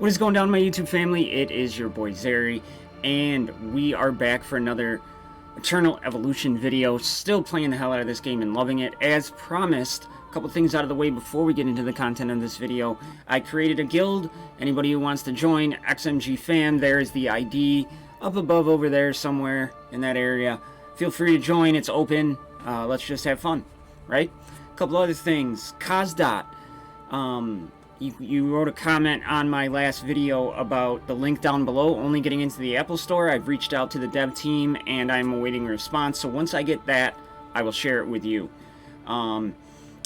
What is going down, my YouTube family? It is your boy Zeri, and we are back for another Eternal Evolution video. Still playing the hell out of this game and loving it. As promised, a couple things out of the way before we get into the content of this video. I created a guild. Anybody who wants to join, XMG fam, there is the ID up above over there somewhere in that area. Feel free to join. It's open. Let's just have fun, right? A couple other things. KHALAZZA. You wrote a comment on my last video about the link down below only getting into the Apple Store. I've reached out to the dev team and I'm awaiting a response. So once I get that, I will share it with you. And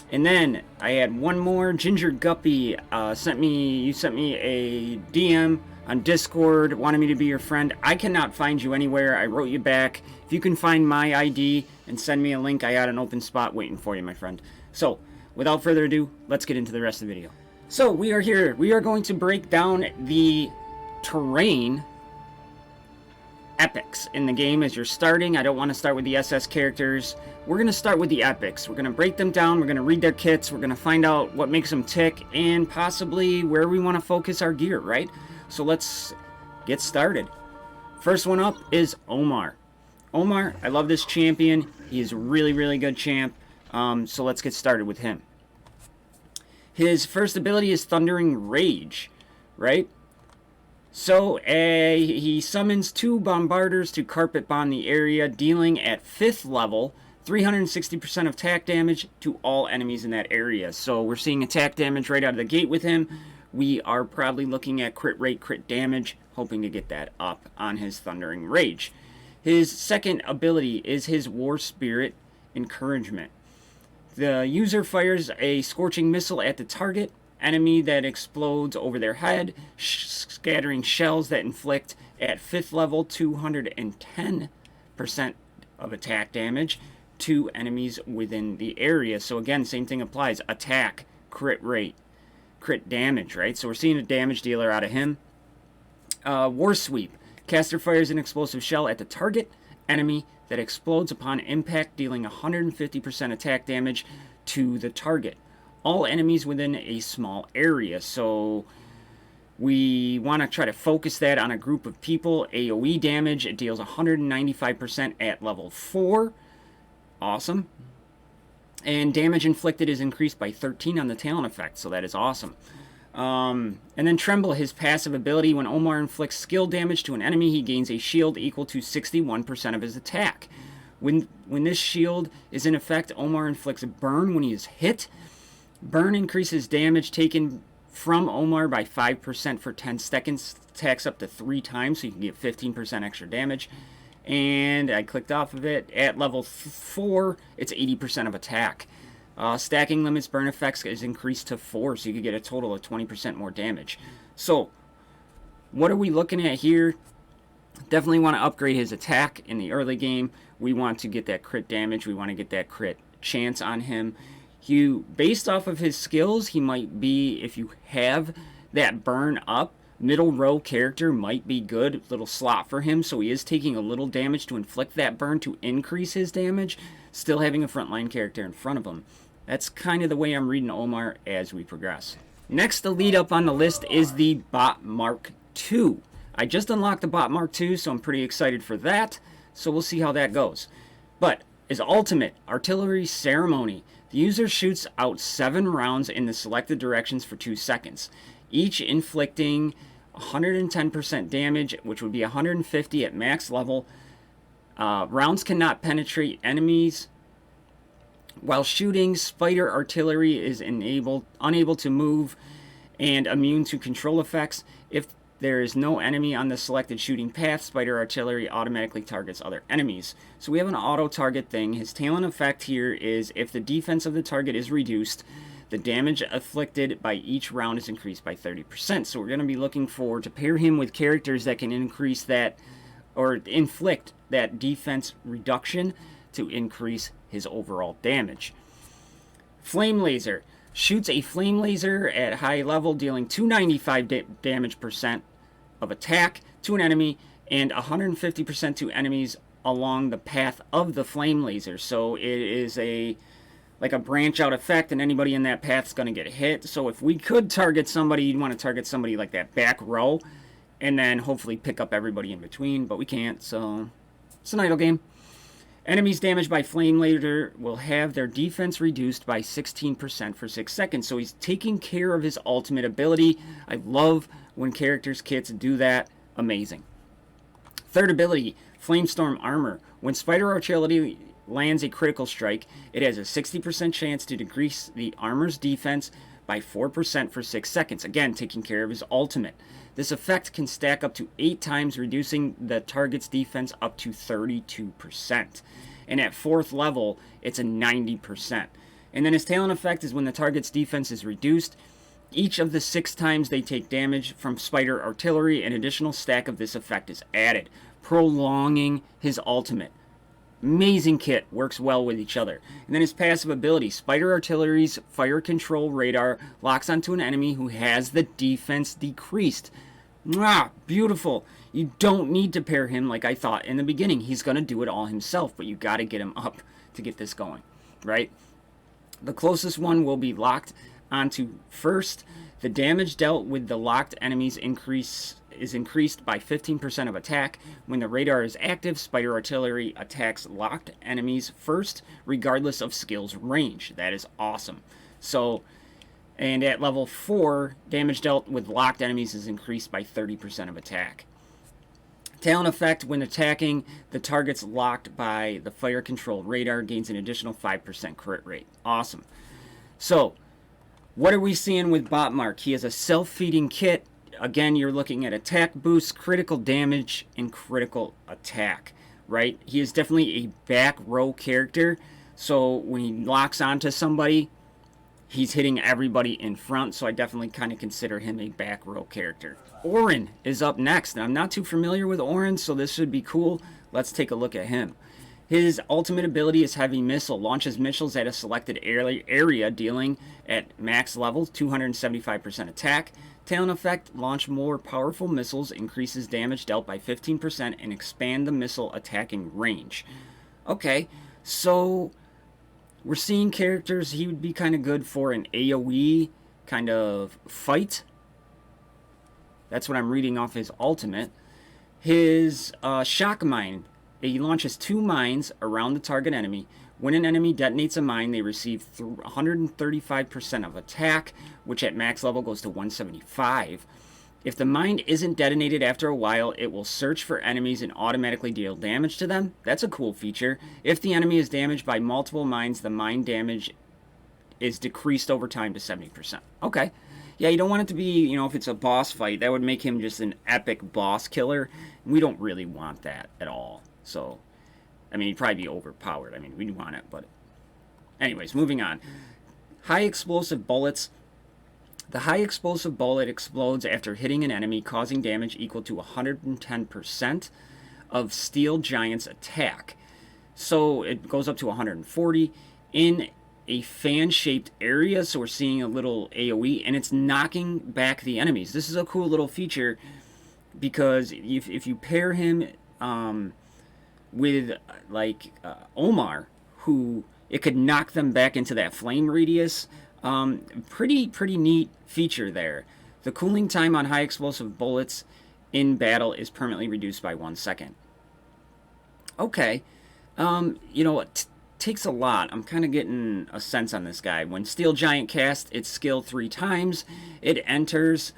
then I had one more. Ginger Guppy sent me a DM on Discord, wanted me to be your friend. I cannot find you anywhere. I wrote you back. If you can find my ID and send me a link, I got an open spot waiting for you, my friend. So without further ado, let's get into the rest of the video. So we are here. We are going to break down the Terran epics in the game as you're starting. I don't want to start with the SS characters. We're going to start with the epics. We're going to break them down. We're going to read their kits. We're going to find out what makes them tick and possibly where we want to focus our gear, right? So let's get started. First one up is Omar. Omar, I love this champion. He is a really, really good champ. So let's get started with him. His first ability is Thundering Rage, right? So he summons 2 bombarders to carpet bomb the area, dealing at 5th level 360% attack damage to all enemies in that area. So we're seeing attack damage right out of the gate with him. We are probably looking at crit rate, crit damage, hoping to get that up on his Thundering Rage. His second ability is his War Spirit Encouragement. The user fires a scorching missile at the target enemy that explodes over their head, scattering shells that inflict at 5th level 210% of attack damage to enemies within the area. So again, same thing applies. Attack, crit rate, crit damage, right? So we're seeing a damage dealer out of him. War Sweep. Caster fires an explosive shell at the target enemy that explodes upon impact, dealing 150% attack damage to the target. All enemies within a small area. So we want to try to focus that on a group of people. AoE damage, it deals 195% at level 4. Awesome. And damage inflicted is increased by 13 on the talent effect, so that is awesome. And then Tremble, his passive ability. When Omar inflicts skill damage to an enemy, he gains a shield equal to 61% of his attack. When this shield is in effect, Omar inflicts a burn when he is hit. Burn increases damage taken from Omar by 5% for 10 seconds. Attacks up to 3 times, so you can get 15% extra damage. And I clicked off of it. At level 4, it's 80% of attack. Stacking limits burn effects is increased to 4, so you could get a total of 20% more damage. So, what are we looking at here? Definitely want to upgrade his attack in the early game. We want to get that crit damage. We want to get that crit chance on him. Based off of his skills, he might be, if you have that burn up, middle row character might be good. Little slot for him, so he is taking a little damage to inflict that burn to increase his damage, still having a frontline character in front of him. That's kind of the way I'm reading Omar as we progress. Next to lead up on the list is the Bot Mark II. I just unlocked the Bot Mark II, so I'm pretty excited for that. So we'll see how that goes. But his ultimate, Artillery Ceremony. The user shoots out 7 rounds in the selected directions for 2 seconds, each inflicting 110% damage, which would be 150 at max level. Rounds cannot penetrate enemies. While shooting, Spider Artillery is unable to move and immune to control effects. If there is no enemy on the selected shooting path, Spider Artillery automatically targets other enemies. So we have an auto target thing. His talent effect here is if the defense of the target is reduced, the damage afflicted by each round is increased by 30%. So we're going to be looking for to pair him with characters that can increase that or inflict that defense reduction to increase his overall damage. Flame Laser. Shoots a flame laser at high level, dealing 295 damage percent of attack to an enemy and 150% to enemies along the path of the flame laser. So it is a like a branch out effect, and anybody in that path is going to get hit. So if we could target somebody, you'd want to target somebody like that back row, and then hopefully pick up everybody in between, but we can't, so it's an idle game. Enemies damaged by Flame Laser will have their defense reduced by 16% for 6 seconds. So he's taking care of his ultimate ability. I love when characters' kits do that. Amazing. Third ability, Flamestorm Armor. When Spider Artillery lands a critical strike, it has a 60% chance to decrease the armor's defense by 4% for 6 seconds. Again, taking care of his ultimate. This effect can stack up to 8 times, reducing the target's defense up to 32%. And at 4th level, it's a 90%. And then his talent effect is when the target's defense is reduced, each of the 6 times they take damage from Spider Artillery, an additional stack of this effect is added, prolonging his ultimate. Amazing kit, works well with each other. And then his passive ability, Spider Artillery's fire control radar locks onto an enemy who has the defense decreased. Mwah, beautiful. You don't need to pair him like I thought in the beginning. He's going to do it all himself, but you got to get him up to get this going, right? The closest one will be locked onto first. The damage dealt with the locked enemies is increased by 15% of attack. When the radar is active, Spider Artillery attacks locked enemies first, regardless of skill's range. That is awesome. So, and at level 4, damage dealt with locked enemies is increased by 30% of attack. Talent effect, when attacking, the target's locked by the fire control radar gains an additional 5% crit rate. Awesome. So, what are we seeing with Botmark? He has a self-feeding kit. Again, you're looking at attack boost, critical damage, and critical attack, right? He is definitely a back row character. So when he locks onto somebody, he's hitting everybody in front. So I definitely kind of consider him a back row character. Orin is up next. Now, I'm not too familiar with Orin, so this should be cool. Let's take a look at him. His ultimate ability is Heavy Missile. Launches missiles at a selected area, dealing at max level 275% attack. Talent effect, launch more powerful missiles, increases damage dealt by 15%, and expand the missile attacking range. Okay, so we're seeing characters he would be kind of good for an AoE kind of fight. That's what I'm reading off his ultimate. His Shock Mine. He launches 2 mines around the target enemy. When an enemy detonates a mine, they receive 135% of attack, which at max level goes to 175. If the mine isn't detonated after a while, it will search for enemies and automatically deal damage to them. That's a cool feature. If the enemy is damaged by multiple mines, the mine damage is decreased over time to 70%. Okay. Yeah, you don't want it to be, you know, if it's a boss fight, that would make him just an epic boss killer. We don't really want that at all. So, I mean, he'd probably be overpowered. I mean, we'd want it, but anyways, moving on. High explosive bullets. The high explosive bullet explodes after hitting an enemy, causing damage equal to 110% of Steel Giant's attack. So it goes up to 140 in a fan-shaped area, so we're seeing a little AoE, and it's knocking back the enemies. This is a cool little feature because if you pair him with like Omar, who it could knock them back into that flame radius. Pretty neat feature there. The cooling time on high explosive bullets in battle is permanently reduced by 1 second. Okay, you know what? Takes a lot. I'm kind of getting a sense on this guy. When Steel Giant casts its skill 3 times, it enters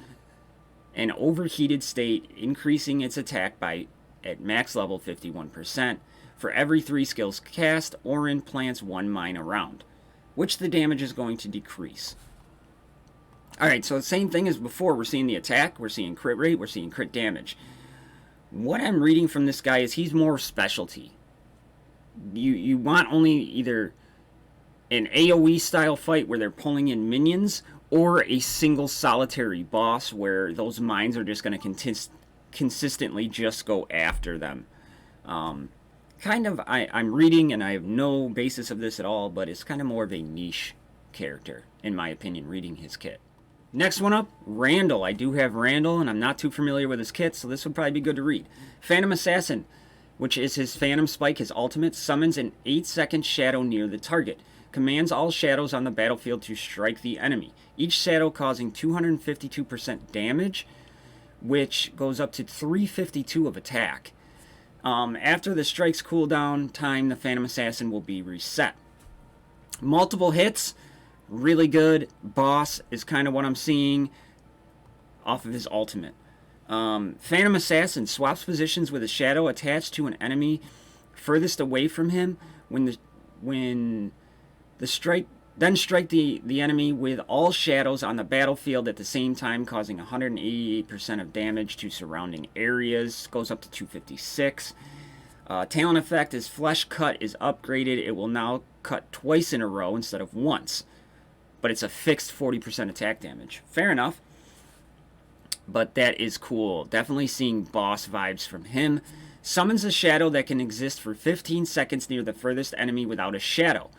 an overheated state, increasing its attack by at max level 51%. For every 3 skills cast, Orin plants 1 mine around, which the damage is going to decrease. Alright, so the same thing as before. We're seeing the attack, we're seeing crit rate, we're seeing crit damage. What I'm reading from this guy is he's more specialty. You want only either an AoE style fight where they're pulling in minions, or a single solitary boss where those mines are just going to consistently just go after them. I'm reading, and I have no basis of this at all, but it's kind of more of a niche character, in my opinion, reading his kit. Next one up, Randall. I do have Randall, and I'm not too familiar with his kit, so this would probably be good to read. Phantom Assassin, which is his Phantom Spike, his ultimate, summons an 8-second shadow near the target. Commands all shadows on the battlefield to strike the enemy. Each shadow causing 252% damage, which goes up to 352 of attack. After the strike's cooldown time, the Phantom Assassin will be reset. Multiple hits, really good. Boss is kind of what I'm seeing off of his ultimate. Phantom Assassin swaps positions with a shadow attached to an enemy furthest away from him. When the strike the enemy with all shadows on the battlefield at the same time, causing 188% of damage to surrounding areas. Goes up to 256. Talent effect is Flesh Cut is upgraded. It will now cut twice in a row instead of once, but it's a fixed 40% attack damage. Fair enough, but that is cool. Definitely seeing boss vibes from him. Summons a shadow that can exist for 15 seconds near the furthest enemy without a shadow.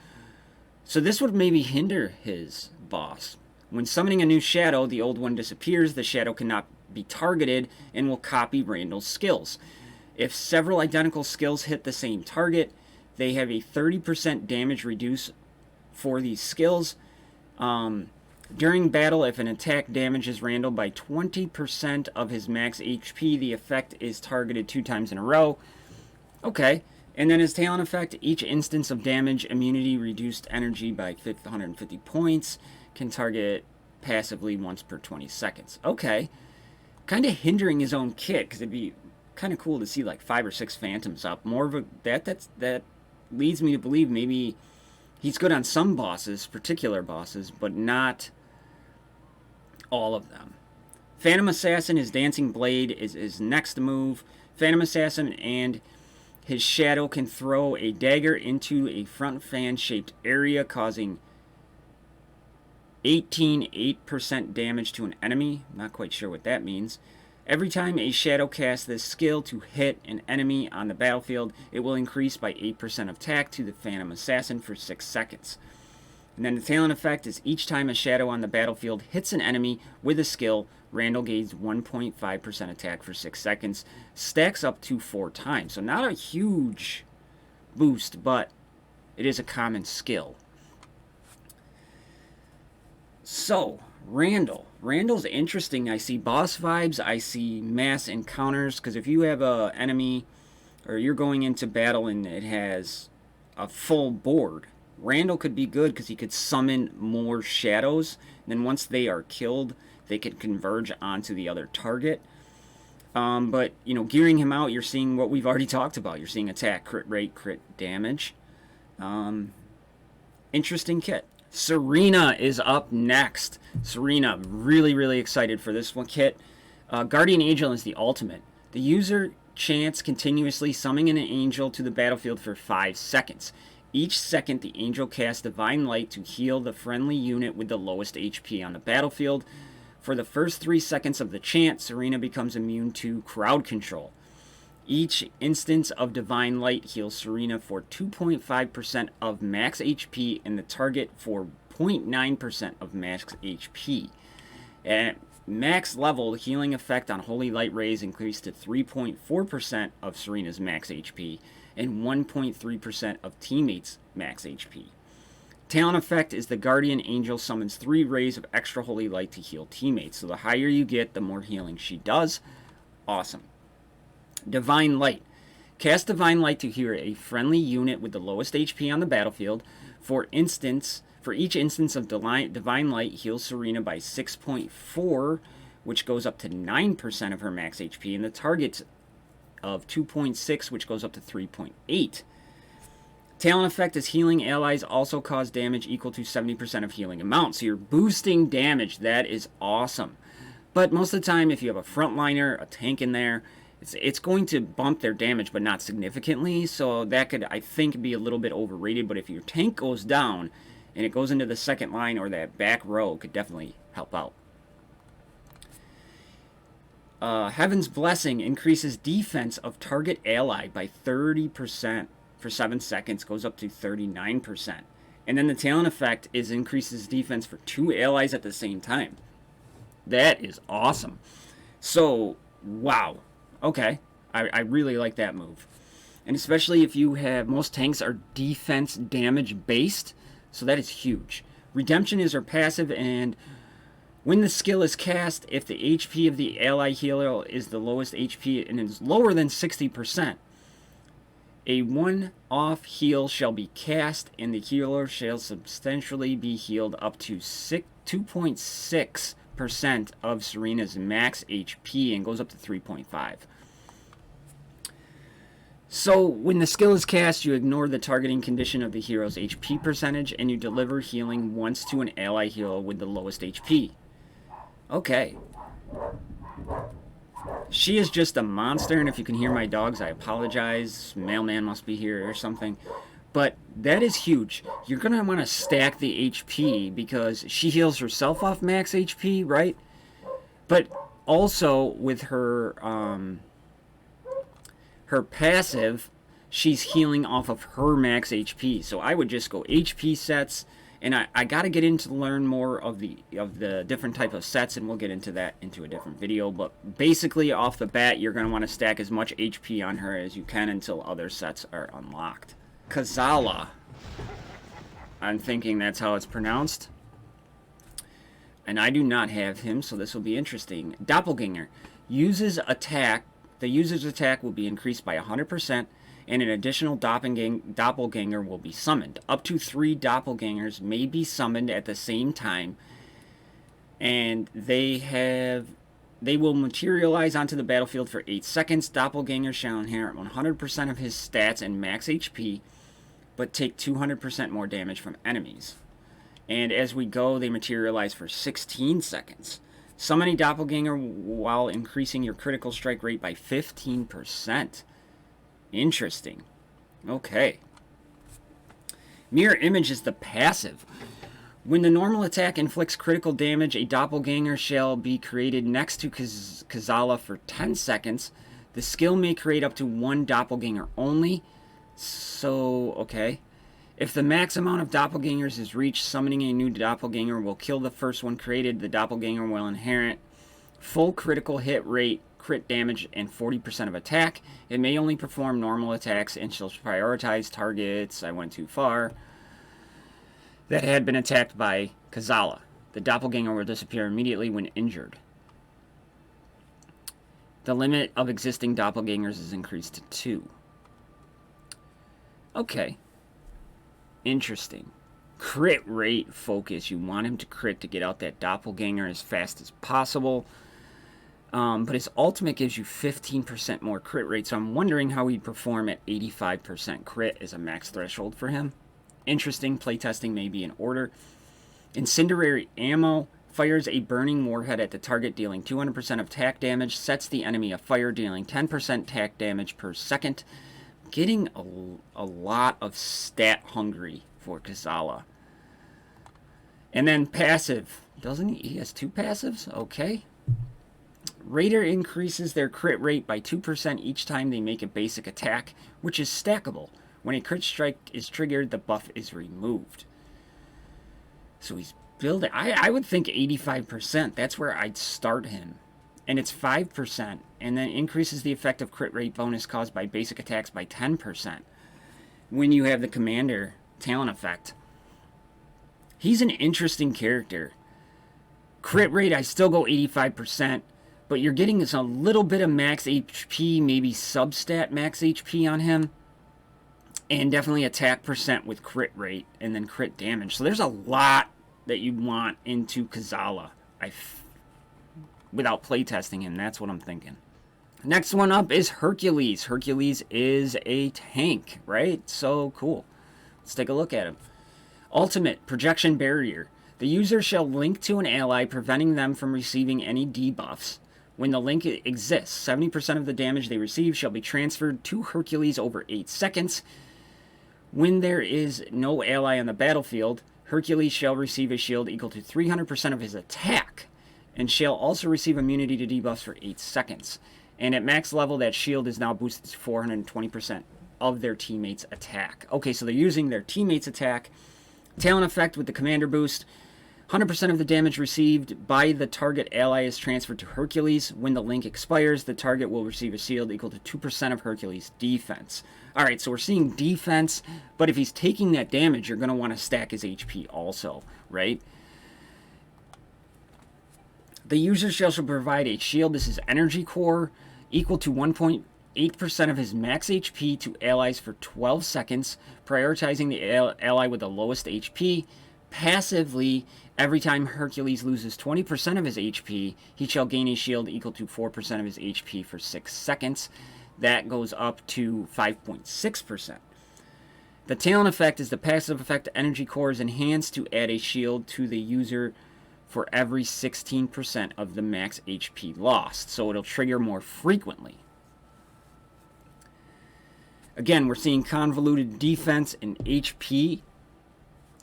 So this would maybe hinder his boss. When summoning a new shadow, the old one disappears. The shadow cannot be targeted and will copy Randall's skills. If several identical skills hit the same target, they have a 30% damage reduce for these skills. During battle, if an attack damages Randall by 20% of his max HP, the effect is targeted 2 times in a row. Okay. And then his talent effect, each instance of damage, immunity, reduced energy by 150 points, can target passively once per 20 seconds. Okay. Kind of hindering his own kit, because it'd be kind of cool to see like 5 or 6 phantoms up. More of a that leads me to believe maybe he's good on some bosses, particular bosses, but not all of them. Phantom Assassin, his Dancing Blade is his next move. Phantom Assassin and his shadow can throw a dagger into a front fan-shaped area, causing 8% damage to an enemy. Not quite sure what that means. Every time a shadow casts this skill to hit an enemy on the battlefield, it will increase by 8% attack to the Phantom Assassin for 6 seconds. And then the talent effect is each time a shadow on the battlefield hits an enemy with a skill, Randall gains 1.5% attack for 6 seconds. Stacks up to 4 times. So not a huge boost, but it is a common skill. So, Randall's interesting. I see boss vibes. I see mass encounters. Because if you have an enemy, or you're going into battle and it has a full board, Randall could be good because he could summon more shadows. And then once they are killed, they could converge onto the other target. But, you know, gearing him out, you're seeing what we've already talked about. You're seeing attack, crit rate, crit damage. Interesting kit. Serena is up next. Serena, really excited for this one kit. Guardian Angel is the ultimate. The user chants continuously summoning an angel to the battlefield for 5 seconds. Each second, the angel casts Divine Light to heal the friendly unit with the lowest HP on the battlefield. For the first 3 seconds of the chant, Serena becomes immune to crowd control. Each instance of Divine Light heals Serena for 2.5% of max HP and the target for 0.9% of max HP. At max level, the healing effect on Holy Light Rays increased to 3.4% of Serena's max HP and 1.3% of teammates' max HP. Talent effect is the Guardian Angel summons 3 rays of extra Holy Light to heal teammates. So the higher you get, the more healing she does. Awesome. Divine Light. Cast Divine Light to heal a friendly unit with the lowest HP on the battlefield. For each instance of Divine Light, heals Serena by 6.4, which goes up to 9% of her max HP, and the target of 2.6, which goes up to 3.8. Talent effect is healing allies also cause damage equal to 70% of healing amount. So you're boosting damage. That is awesome. But most of the time, if you have a frontliner, a tank in there, it's going to bump their damage, but not significantly. So that could, I think, be a little bit overrated. But if your tank goes down and it goes into the second line or that back row, it could definitely help out. Heaven's Blessing increases defense of target ally by 30%. For 7 seconds, goes up to 39%. And then the talent effect is increases defense for 2 allies at the same time. That is awesome. So, wow. Okay. I really like that move. And especially if you have, most tanks are defense damage based. So that is huge. Redemption is her passive, and when the skill is cast, if the HP of the ally healer is the lowest HP and is lower than 60%, a one-off heal shall be cast, and the healer shall substantially be healed up to 2.6% of Serena's max HP, and goes up to 3.5. So, when the skill is cast, you ignore the targeting condition of the hero's HP percentage, and you deliver healing once to an ally healer with the lowest HP. Okay. She is just a monster, and if you can hear my dogs, I apologize. Mailman must be here or something. But that is huge. You're going to want to stack the HP, because she heals herself off max HP, right? But also, with her her passive, she's healing off of her max HP. So I would just go HP sets, and I got to get into learn more of the different type of sets, and we'll get into that into a different video. But basically, off the bat, you're going to want to stack as much HP on her as you can until other sets are unlocked. KHALAZZA. I'm thinking that's how it's pronounced. And I do not have him, so this will be interesting. Doppelganger. Uses attack. The user's attack will be increased by 100%, and an additional doppelganger will be summoned. Up to 3 doppelgangers may be summoned at the same time, and they will materialize onto the battlefield for 8 seconds. Doppelganger shall inherit 100% of his stats and max HP, but take 200% more damage from enemies. And as we go, they materialize for 16 seconds. Summon a doppelganger while increasing your critical strike rate by 15%. Interesting. Okay. Mirror image is the passive. When the normal attack inflicts critical damage, a doppelganger shall be created next to KHALAZZA for 10 seconds. The skill may create up to 1 doppelganger only. So, okay. If the max amount of doppelgangers is reached, summoning a new doppelganger will kill the first one created. The doppelganger will inherit full critical hit rate, crit damage, and 40% of attack. It may only perform normal attacks and shall prioritize targets, I went too far, that had been attacked by KHALAZZA. The doppelganger will disappear immediately when injured. The limit of existing doppelgangers is increased to 2. Okay. Interesting. Crit rate focus. You want him to crit to get out that doppelganger as fast as possible. But his ultimate gives you 15% more crit rate, so I'm wondering how he'd perform at 85% crit as a max threshold for him. Interesting. Playtesting may be in order. Incendiary ammo. Fires a burning warhead at the target, dealing 200% of attack damage. Sets the enemy afire, dealing 10% attack damage per second. Getting a lot of stat hungry for KHALAZZA. And then passive. Doesn't he? He has 2 passives? Okay. Raider increases their crit rate by 2% each time they make a basic attack, which is stackable. When a crit strike is triggered, the buff is removed. So he's building. I would think 85%. That's where I'd start him. And it's 5%, and then increases the effective crit rate bonus caused by basic attacks by 10% when you have the commander talent effect. He's an interesting character. Crit rate, I still go 85%, but you're getting a little bit of max HP, maybe substat max HP on him, and definitely attack percent with crit rate, and then crit damage. So there's a lot that you want into KHALAZZA. Without playtesting him, that's what I'm thinking. Next one up is Hercules. Hercules is a tank, right? So cool. Let's take a look at him. Ultimate, projection barrier. The user shall link to an ally, preventing them from receiving any debuffs. When the link exists, 70% of the damage they receive shall be transferred to Hercules over 8 seconds. When there is no ally on the battlefield, Hercules shall receive a shield equal to 300% of his attack, and shall also receive immunity to debuffs for 8 seconds. And at max level, that shield is now boosted to 420% of their teammates' attack. Okay, so they're using their teammates' attack. Talent effect with the commander boost. 100% of the damage received by the target ally is transferred to Hercules. When the link expires, the target will receive a shield equal to 2% of Hercules' defense. Alright, so we're seeing defense, but if he's taking that damage, you're going to want to stack his HP also, right? The user shall provide a shield, this is energy core, equal to 1.8% of his max HP to allies for 12 seconds, prioritizing the ally with the lowest HP. Passively, every time Hercules loses 20% of his HP, he shall gain a shield equal to 4% of his HP for 6 seconds. That goes up to 5.6%. The talent effect is the passive effect energy core is enhanced to add a shield to the user for every 16% of the max HP lost, so it'll trigger more frequently. Again, we're seeing convoluted defense and HP.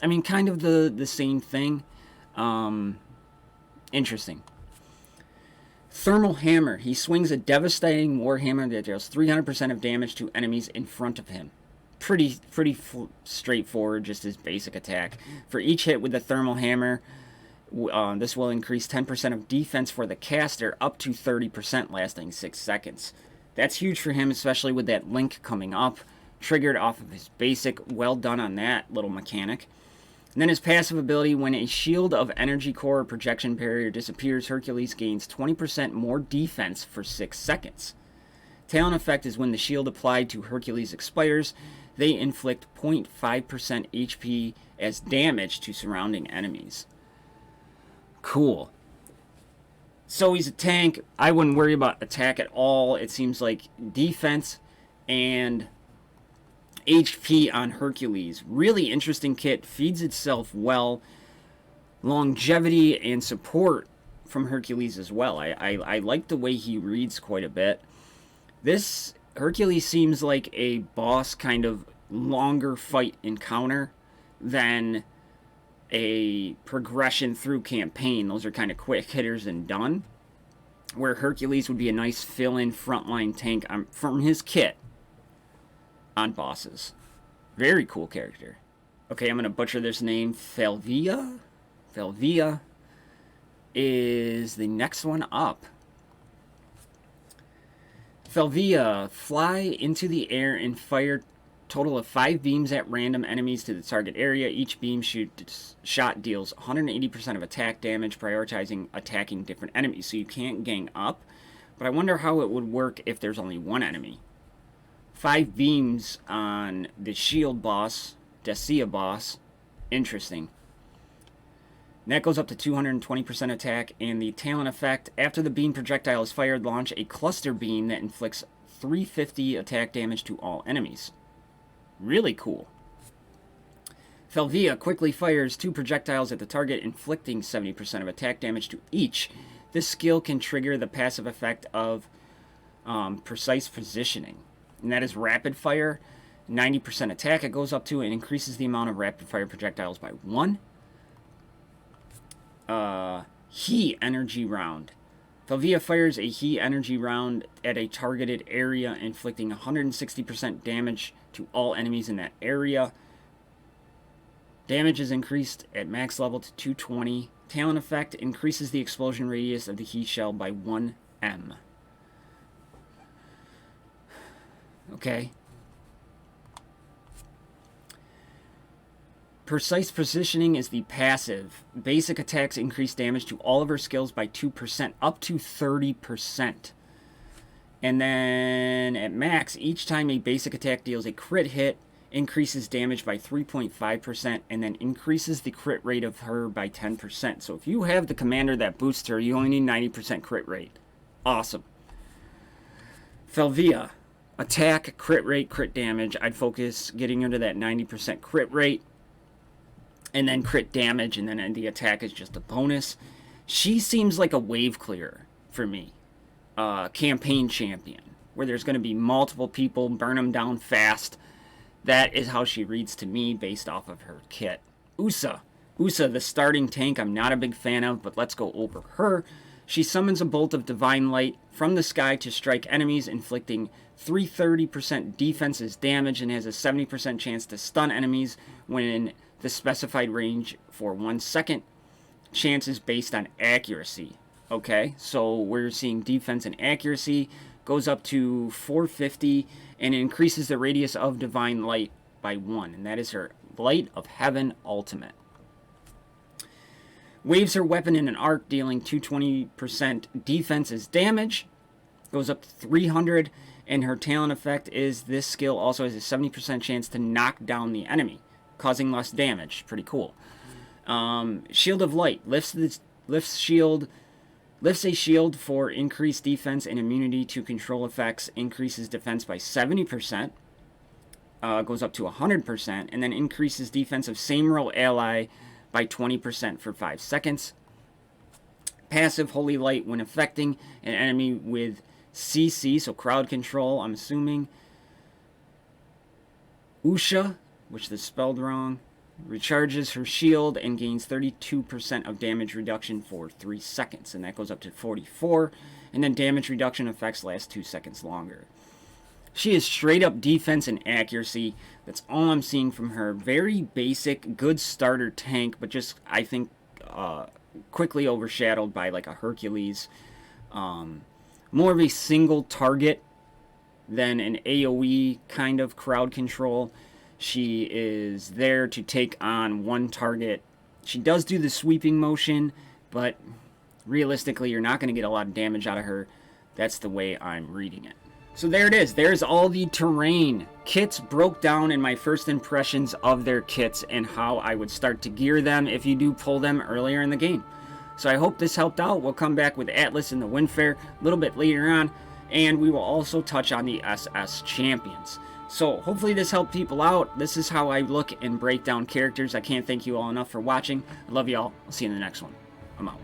I mean, kind of the same thing. Interesting. Thermal Hammer. He swings a devastating warhammer that deals 300% of damage to enemies in front of him. Pretty straightforward, just his basic attack. For each hit with the Thermal Hammer, this will increase 10% of defense for the caster up to 30%, lasting 6 seconds. That's huge for him, especially with that link coming up. Triggered off of his basic. Well done on that little mechanic. And then his passive ability, when a shield of energy core or projection barrier disappears, Hercules gains 20% more defense for 6 seconds. Talent effect is when the shield applied to Hercules expires, they inflict 0.5% HP as damage to surrounding enemies. Cool. So he's a tank. I wouldn't worry about attack at all. It seems like defense and HP on Hercules. Really interesting kit. Feeds itself well. Longevity and support from Hercules as well. I like the way he reads quite a bit. This Hercules seems like a boss kind of longer fight encounter than a progression through campaign. Those are kind of quick hitters and done. Where Hercules would be a nice fill-in frontline tank from his kit on bosses. Very cool character. Okay, I'm going to butcher this name. Felvia? Felvia is the next one up. Felvia, fly into the air and fire total of 5 beams at random enemies to the target area. Each beam shot deals 180% of attack damage, prioritizing attacking different enemies. So you can't gang up, but I wonder how it would work if there's only one enemy. 5 beams on the shield boss, Dacia boss. Interesting. And that goes up to 220% attack, and the talent effect, after the beam projectile is fired, launch a cluster beam that inflicts 350 attack damage to all enemies. Really cool. Felvia quickly fires 2 projectiles at the target, inflicting 70% of attack damage to each. This skill can trigger the passive effect of precise positioning. And that is rapid fire. 90% attack it goes up to, and increases the amount of rapid fire projectiles by 1. He energy round. Felvia fires a He energy round at a targeted area, inflicting 160% damage to all enemies in that area. Damage is increased at max level to 220. Talent effect increases the explosion radius of the He shell by 1m. Okay. Precise positioning is the passive. Basic attacks increase damage to all of her skills by 2%, up to 30%. And then at max, each time a basic attack deals a crit hit, increases damage by 3.5%, and then increases the crit rate of her by 10%. So if you have the commander that boosts her, you only need 90% crit rate. Awesome. Felvia. Attack, crit rate, crit damage. I'd focus getting into that 90% crit rate. And then crit damage, and then the attack is just a bonus. She seems like a wave clearer for me. Campaign champion, where there's going to be multiple people, burn them down fast. That is how she reads to me based off of her kit. Usa, the starting tank, I'm not a big fan of, but let's go over her. She summons a bolt of divine light from the sky to strike enemies, inflicting 330% defense's damage, and has a 70% chance to stun enemies when in the specified range for 1 second. chances based on accuracy. Okay, so we're seeing defense and accuracy goes up to 450, and it increases the radius of divine light by 1, and that is her Light of Heaven ultimate. Waves her weapon in an arc, dealing 220% defense as damage, goes up to 300, and her talent effect is this skill also has a 70% chance to knock down the enemy, causing less damage. Pretty cool. Shield of Light lifts a shield for increased defense and immunity to control effects, increases defense by 70%, goes up to 100%, and then increases defense of same row ally by 20% for 5 seconds. Passive Holy Light when affecting an enemy with CC, so crowd control, I'm assuming. Usha, which is spelled wrong, recharges her shield and gains 32% of damage reduction for 3 seconds, and that goes up to 44, and then damage reduction effects last 2 seconds longer. She is straight up defense and accuracy. That's all I'm seeing from her. Very basic, good starter tank, but just, I think, quickly overshadowed by like a Hercules. More of a single target than an AoE kind of crowd control. She is there to take on one target. She does do the sweeping motion, but realistically, you're not going to get a lot of damage out of her. That's the way I'm reading it. So there it is. There's all the Terran kits broke down in my first impressions of their kits and how I would start to gear them if you do pull them earlier in the game. So I hope this helped out. We'll come back with Atlas and the Windfare a little bit later on, and we will also touch on the SS Champions. So hopefully this helped people out. This is how I look and break down characters. I can't thank you all enough for watching. I love you all. I'll see you in the next one. I'm out.